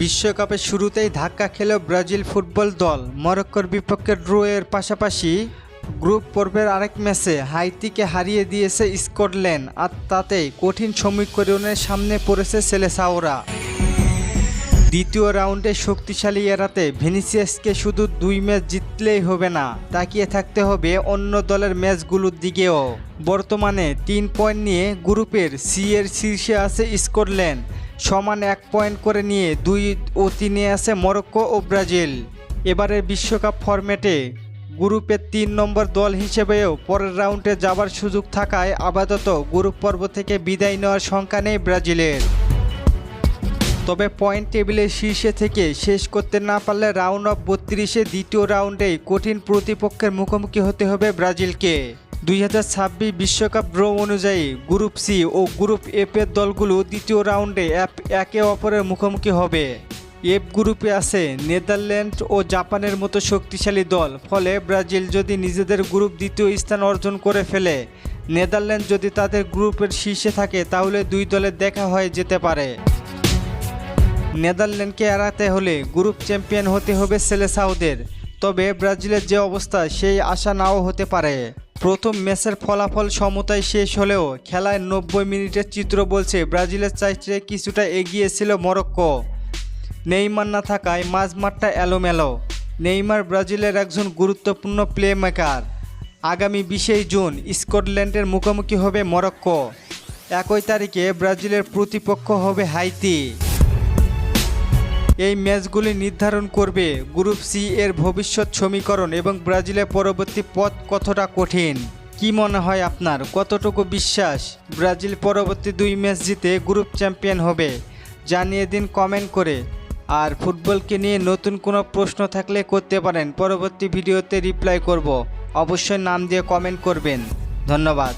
বিশ্বকাপের শুরুতেই ধাক্কা খেল ব্রাজিল ফুটবল দল। মরক্কোর বিপক্ষে ড্র এর পাশাপাশি গ্রুপ পর্বের আরেক ম্যাচে হাইতিকে হারিয়ে দিয়েছে স্কটল্যান্ড, আর তাতেই কঠিন সমীকরণের সামনে পড়েছে সেলেসাওরা। দ্বিতীয় রাউন্ডে শক্তিশালী এড়াতে ভিনিসিয়াসকে শুধু 2 ম্যাচ জিতলেই হবে না, তাকিয়ে থাকতে হবে অন্য দলের ম্যাচগুলোর দিকেও। বর্তমানে 3 পয়েন্ট নিয়ে গ্রুপের সি এর শীর্ষে আছে স্কটল্যান্ড, সমান 1 পয়েন্ট করে নিয়ে 2 ও 3-এ আছে মরক্কো ও ব্রাজিল। এবারের বিশ্বকাপ ফরম্যাটে গ্রুপের 3 নম্বর দল হিসেবেও পরের রাউন্ডে যাবার সুযোগ থাকায় আপাতত গ্রুপ পর্ব থেকে বিদায় নেওয়ার শঙ্কা নেই ব্রাজিলের। তবে পয়েন্ট টেবিলের শীর্ষে থেকে শেষ করতে না পারলে রাউন্ড অফ 32-এ দ্বিতীয় রাউন্ডেই কঠিন প্রতিপক্ষের মুখোমুখি হতে হবে ব্রাজিলকে। 2026 বিশ্বকাপ ড্র অনুযায়ী গ্রুপ সি ও গ্রুপ এফ এর দলগুলো দ্বিতীয় রাউন্ডে একে অপরের মুখোমুখি হবে। এফ গ্রুপে আছে নেদারল্যান্ড ও জাপানের মতো শক্তিশালী দল, ফলে ব্রাজিল যদি নিজেদের গ্রুপ দ্বিতীয় স্থান অর্জন করে ফেলে, নেদারল্যান্ড যদি তাদের গ্রুপের শীর্ষে থাকে, তাহলে দুই দলের দেখা হয়ে যেতে পারে। নেদারল্যান্ডকে এড়াতে হলে গ্রুপ চ্যাম্পিয়ন হতে হবে সেলেসাওদের, তবে ব্রাজিলের যে অবস্থা সেই আশা নাও হতে পারে। প্রথম ম্যাচের ফলাফল সমতায় শেষ হলেও খেলায় 90 মিনিটের চিত্র বলছে ব্রাজিলের চাইতে কিছুটা এগিয়ে ছিল মরক্কো। নেইমার না থাকায় মাঝমাঠটা এলোমেলো। নেইমার ব্রাজিলের একজন গুরুত্বপূর্ণ প্লে মেকার। আগামী 20 জুন স্কটল্যান্ডের মুখোমুখি হবে মরক্কো। 1 তারিখে ব্রাজিলের প্রতিপক্ষ হবে হাইতি। এই ম্যাচগুলি নির্ধারণ করবে গ্রুপ সি এর ভবিষ্যৎ সমীকরণ এবং ব্রাজিলের পরবর্তী পথ কতটা কঠিন। কি মনে হয় আপনার, কতটুকু বিশ্বাস ব্রাজিল পরবর্তী 2 ম্যাচ জিতে গ্রুপ চ্যাম্পিয়ন হবে? জানিয়ে দিন কমেন্ট করে। আর ফুটবলকে নিয়ে নতুন কোনো প্রশ্ন থাকলে করতে পারেন, পরবর্তী ভিডিওতে রিপ্লাই করব। অবশ্যই নাম দিয়ে কমেন্ট করবেন। ধন্যবাদ।